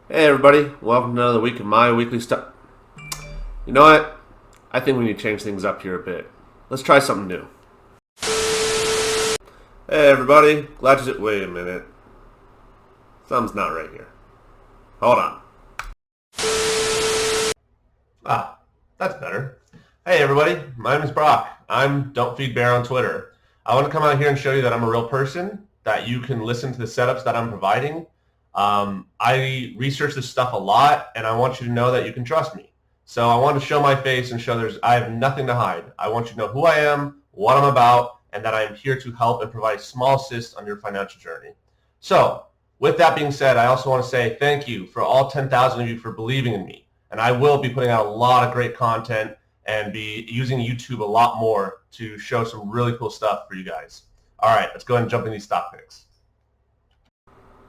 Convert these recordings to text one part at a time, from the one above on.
Hey everybody, welcome to another week of my weekly stuff. You know what? I think we need to change things up here a bit. Let's try something new. Hey everybody, glad to wait a minute. Something's not right here. Hold on. That's better. Hey everybody, my name is Brock. I'm Don't Feed Bear on Twitter. I want to come out here and show you that I'm a real person, that you can listen to the setups that I'm providing. I research this stuff a lot, and I want you to know that you can trust me. So I want to show my face and show I have nothing to hide. I want you to know who I am, what I'm about, and that I am here to help and provide small assist on your financial journey. So with that being said, I also want to say thank you for all 10,000 of you for believing in me. And I will be putting out a lot of great content and be using YouTube a lot more to show some really cool stuff for you guys. All right, let's go ahead and jump in these stock picks.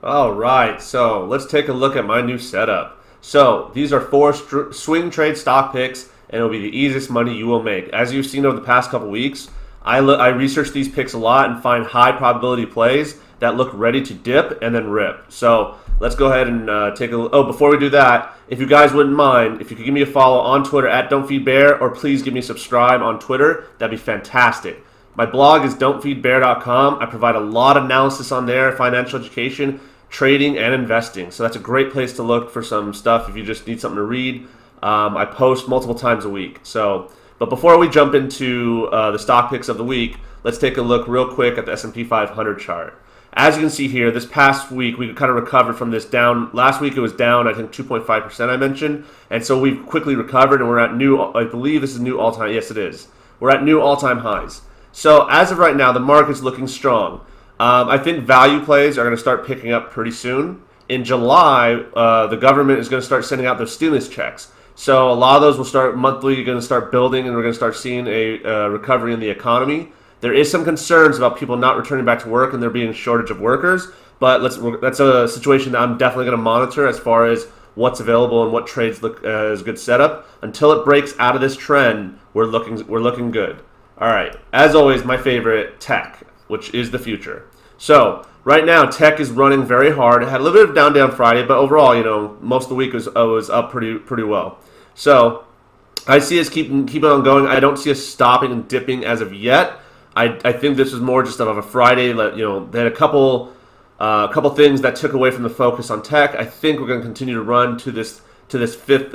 All right, so let's take a look at my new setup. So these are four swing trade stock picks, and it'll be the easiest money you will make. As you've seen over the past couple weeks, I research these picks a lot and find high probability plays that look ready to dip and then rip. So let's go ahead and take a look. Oh, before we do that, if you guys wouldn't mind, if you could give me a follow on Twitter at Don'tFeedBear, or please give me a subscribe on Twitter, that'd be fantastic. My blog is don'tfeedbear.com. I provide a lot of analysis on there, financial education, trading, and investing. So that's a great place to look for some stuff if you just need something to read. I post multiple times a week. But before we jump into the stock picks of the week, let's take a look real quick at the S&P 500 chart. As you can see here, this past week we kind of recovered from this down. Last week it was down, I think 2.5% I mentioned, and so we've quickly recovered, and we're at new. I believe this is new all-time. Yes, it is. We're at new all-time highs. So as of right now, the market's looking strong. I think value plays are going to start picking up pretty soon. In July, the government is going to start sending out those stimulus checks. So a lot of those will start monthly, going to start building, and we're going to start seeing a recovery in the economy. There is some concerns about people not returning back to work and there being a shortage of workers, but that's a situation that I'm definitely going to monitor as far as what's available and what trades look as a good setup. Until it breaks out of this trend, we're looking good. All right, as always, my favorite, tech, which is the future. So right now, tech is running very hard. It had a little bit of down Friday, but overall, most of the week was up pretty well. So I see us keeping on going. I don't see us stopping and dipping as of yet. I think this was more just of a Friday. They had a couple things that took away from the focus on tech. I think we're going to continue to run to this fifth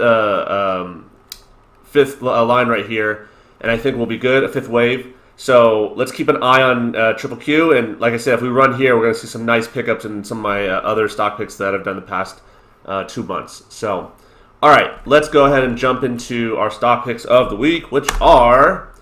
line right here, and I think we'll be good, a fifth wave. So let's keep an eye on Triple Q, and like I said, if we run here, we're going to see some nice pickups in some of my other stock picks that I've done the past 2 months. So, all right, let's go ahead and jump into our stock picks of the week, which are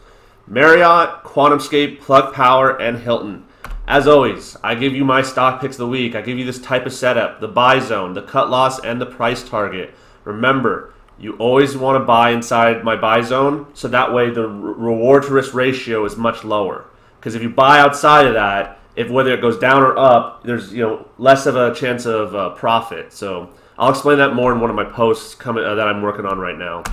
Marriott, QuantumScape, Plug Power, and Hilton. As always, I give you my stock picks of the week. I give you this type of setup, the buy zone, the cut loss, and the price target. Remember, you always want to buy inside my buy zone, so that way the reward to risk ratio is much lower. Because if you buy outside of that, whether it goes down or up, there's less of a chance of profit. So I'll explain that more in one of my posts that I'm working on right now.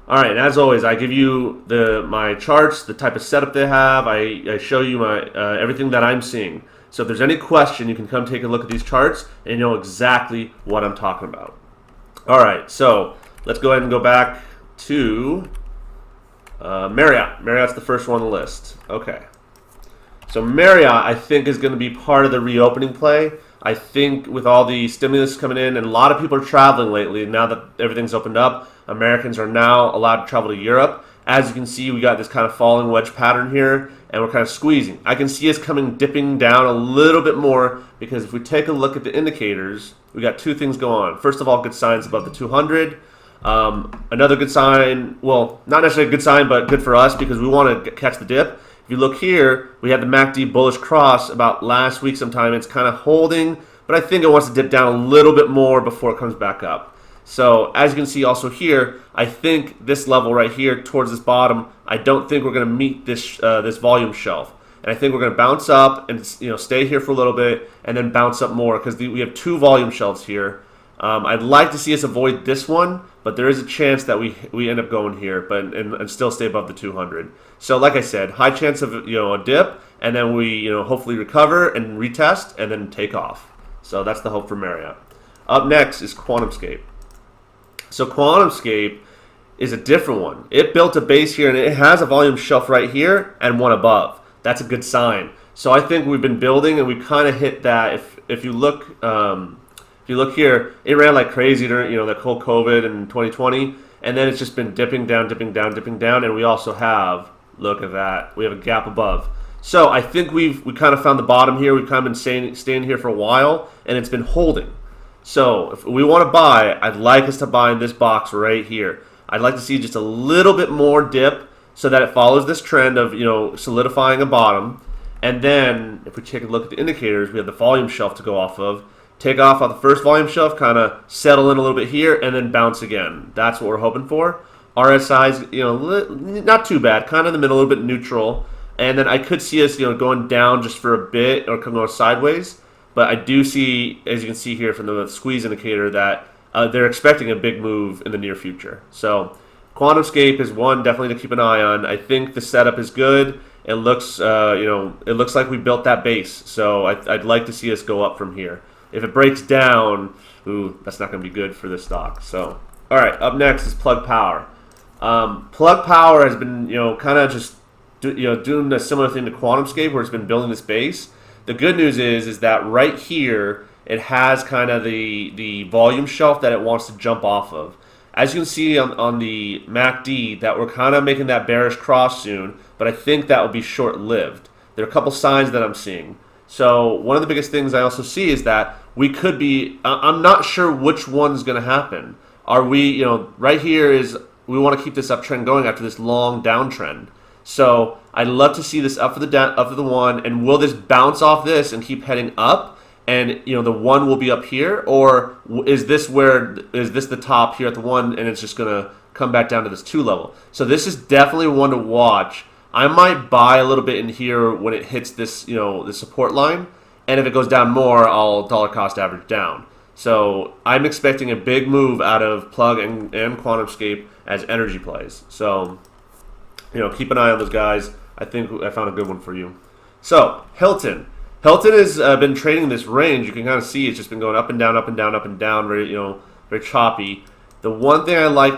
All right, and as always, I give you my charts, the type of setup they have. I show you my everything that I'm seeing. So if there's any question, you can come take a look at these charts and you know exactly what I'm talking about. All right, so let's go ahead and go back to Marriott. Marriott's the first one on the list. Okay. So Marriott, I think, is going to be part of the reopening play. I think with all the stimulus coming in, and a lot of people are traveling lately, now that everything's opened up, Americans are now allowed to travel to Europe. As you can see, we got this kind of falling wedge pattern here, and we're kind of squeezing. I can see us dipping down a little bit more, because if we take a look at the indicators, we got two things going on. First of all, good signs above the 200. Another good sign, well, not necessarily a good sign, but good for us because we want to catch the dip. If you look here, we had the MACD bullish cross about last week sometime. It's kind of holding, but I think it wants to dip down a little bit more before it comes back up. So as you can see also here, I think this level right here towards this bottom, I don't think we're going to meet this volume shelf. And I think we're going to bounce up and stay here for a little bit and then bounce up more because we have two volume shelves here. I'd like to see us avoid this one, but there is a chance that we end up going here, and still stay above the 200. So, like I said, high chance of a dip, and then we hopefully recover and retest, and then take off. So that's the hope for Marriott. Up next is QuantumScape. So QuantumScape is a different one. It built a base here, and it has a volume shelf right here and one above. That's a good sign. So I think we've been building, and we kind of hit that. If you look here, it ran like crazy during the whole COVID in 2020, and then it's just been dipping down, dipping down, dipping down, and we also have, look at that, we have a gap above. So I think we kind of found the bottom here. We've kind of been staying here for a while, and it's been holding. So if we want to buy, I'd like us to buy in this box right here. I'd like to see just a little bit more dip so that it follows this trend of solidifying a bottom. And then if we take a look at the indicators, we have the volume shelf to go off of. Take off on the first volume shelf, kind of settle in a little bit here, and then bounce again. That's what we're hoping for. RSI's not too bad, kind of in the middle, a little bit neutral. And then I could see us going down just for a bit or going sideways. But I do see, as you can see here from the squeeze indicator, that they're expecting a big move in the near future. So QuantumScape is one definitely to keep an eye on. I think the setup is good. It looks, it looks like we built that base. So I'd like to see us go up from here. If it breaks down, ooh, that's not going to be good for this stock. So, all right, up next is Plug Power. Plug Power has been, kind of just, doing a similar thing to QuantumScape, where it's been building this base. The good news is that right here, it has kind of the volume shelf that it wants to jump off of. As you can see on the MACD, that we're kind of making that bearish cross soon, but I think that will be short-lived. There are a couple signs that I'm seeing. So one of the biggest things I also see is that we could be, I'm not sure which one's going to happen. Are we, right here is, we want to keep this uptrend going after this long downtrend. So I'd love to see this up for the one, and will this bounce off this and keep heading up? And the one will be up here, or is this the top here at the one, and it's just gonna come back down to this 2 level? So this is definitely one to watch. I might buy a little bit in here when it hits this, the support line, and if it goes down more, I'll dollar cost average down. So I'm expecting a big move out of Plug and QuantumScape as energy plays. So keep an eye on those guys. I think I found a good one for you. So Hilton. Hilton has been trading this range. You can kind of see it's just been going up and down, up and down, up and down, very very choppy. The one thing I'd like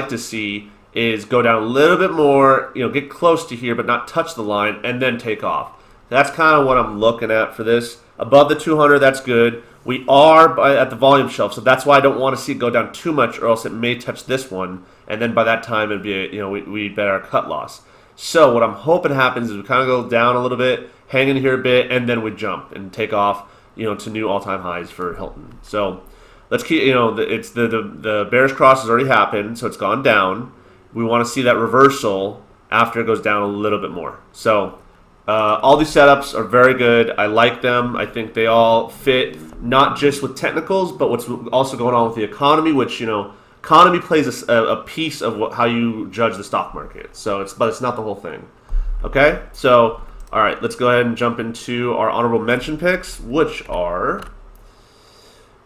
to see is go down a little bit more, get close to here, but not touch the line, and then take off. That's kind of what I'm looking at for this. Above the 200, that's good. We are at the volume shelf, so that's why I don't want to see it go down too much, or else it may touch this one, and then by that time it'd be we bet our cut loss. So what I'm hoping happens is we kind of go down a little bit, hang in here a bit, and then we jump and take off, to new all-time highs for Hilton. So let's keep, it's the bearish cross has already happened, so it's gone down. We want to see that reversal after it goes down a little bit more. So all these setups are very good. I like them. I think they all fit, not just with technicals, but what's also going on with the economy, which, economy plays a piece of how you judge the stock market. So but it's not the whole thing. Okay? So, all right, let's go ahead and jump into our honorable mention picks, which are,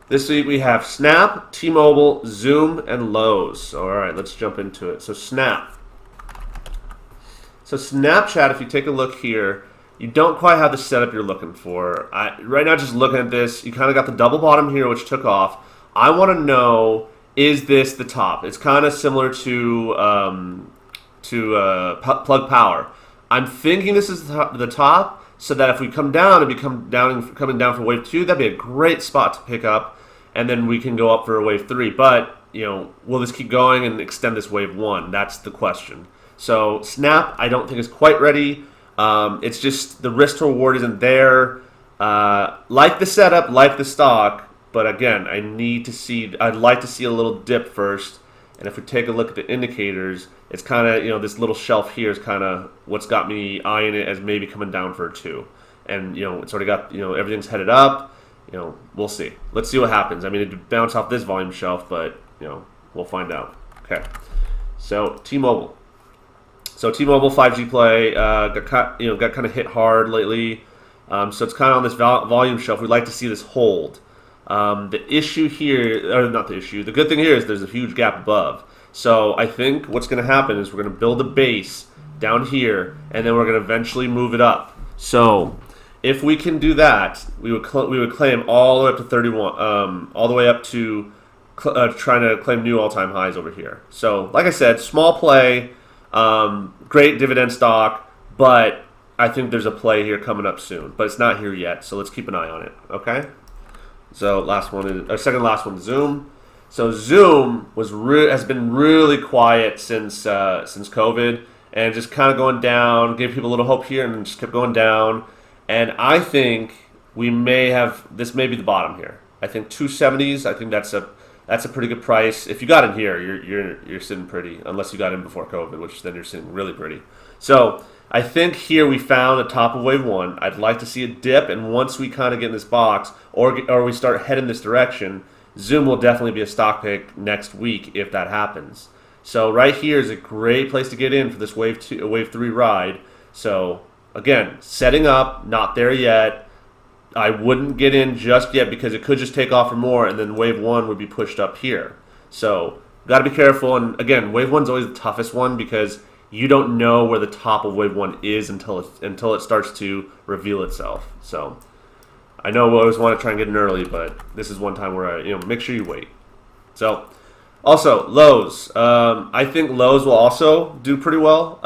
this week we have Snap, T-Mobile, Zoom, and Lowe's. All right, let's jump into it. So Snap. So Snapchat, if you take a look here, you don't quite have the setup you're looking for. Right now, just looking at this, you kind of got the double bottom here, which took off. I want to know, is this the top? It's kind of similar to Plug Power. I'm thinking this is the top, so that if we come down and coming down for wave 2, that'd be a great spot to pick up, and then we can go up for a wave 3. But will this keep going and extend this wave 1? That's the question. So Snap, I don't think is quite ready. It's just the risk to reward isn't there. Like the setup, like the stock, but again, I'd like to see a little dip first. And if we take a look at the indicators, it's kind of, this little shelf here is kind of what's got me eyeing it as maybe coming down for a 2. And, it's already got, everything's headed up. We'll see. Let's see what happens. I mean, it bounced off this volume shelf, but, we'll find out. Okay. So, T-Mobile. So T-Mobile 5G play got kind of hit hard lately. So it's kind of on this volume shelf. We'd like to see this hold. The issue here, or not the issue, the good thing here is there's a huge gap above. So I think what's going to happen is we're going to build a base down here, and then we're going to eventually move it up. So if we can do that, we would claim all the way up to 31, all the way up to trying to claim new all-time highs over here. So, like I said, small play, great dividend stock, but I think there's a play here coming up soon. But it's not here yet, so let's keep an eye on it. Okay. So last one is second last one, Zoom. So Zoom has been really quiet since COVID, and just kind of going down. Gave people a little hope here, and just kept going down. And I think we may have this may be the bottom here. I think 270s. I think that's a pretty good price. If you got in here, you're sitting pretty. Unless you got in before COVID, which then you're sitting really pretty. So I think here we found the top of wave one. I'd like to see a dip, and once we kind of get in this box, or we start heading this direction, Zoom will definitely be a stock pick next week if that happens. So right here is a great place to get in for this wave 3 ride. So again, setting up, not there yet. I wouldn't get in just yet because it could just take off for more, and then wave 1 would be pushed up here. So got to be careful. And again, wave 1's always the toughest one because you don't know where the top of wave 1 is until it starts to reveal itself. So I know we always want to try and get in early, but this is one time where make sure you wait. So also Lowe's, I think Lowe's will also do pretty well.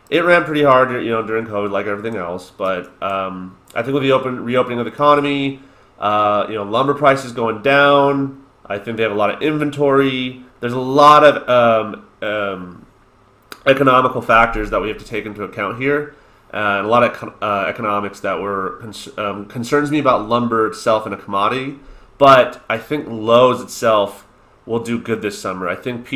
It ran pretty hard, during COVID, like everything else. But I think with the reopening of the economy, lumber prices going down. I think they have a lot of inventory. There's a lot of economical factors that we have to take into account here, and a lot of economics that concerns me about lumber itself and a commodity. But I think Lowe's itself will do good this summer. I think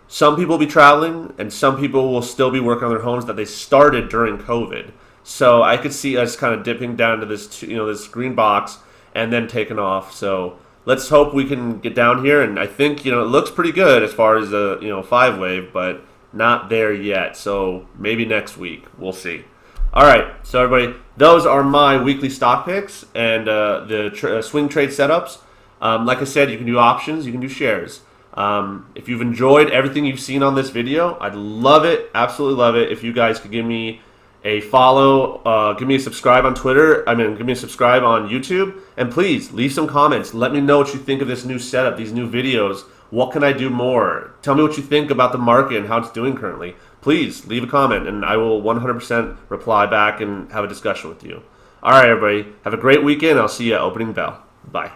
some people will be traveling, and some people will still be working on their homes that they started during COVID. So I could see us kind of dipping down to this, this green box and then taking off. So let's hope we can get down here. And I think, it looks pretty good as far as a, 5 wave, but not there yet. So maybe next week. We'll see. All right. So everybody, those are my weekly stock picks and the swing trade setups. Like I said, you can do options, you can do shares. If you've enjoyed everything you've seen on this video, I'd love it, absolutely love it, if you guys could give me a follow, give me a subscribe on Twitter, give me a subscribe on YouTube, and please leave some comments. Let me know what you think of this new setup, these new videos. What can I do more? Tell me what you think about the market and how it's doing currently. Please leave a comment, and I will 100% reply back and have a discussion with you. All right, everybody, have a great weekend. I'll see you at opening bell. Bye.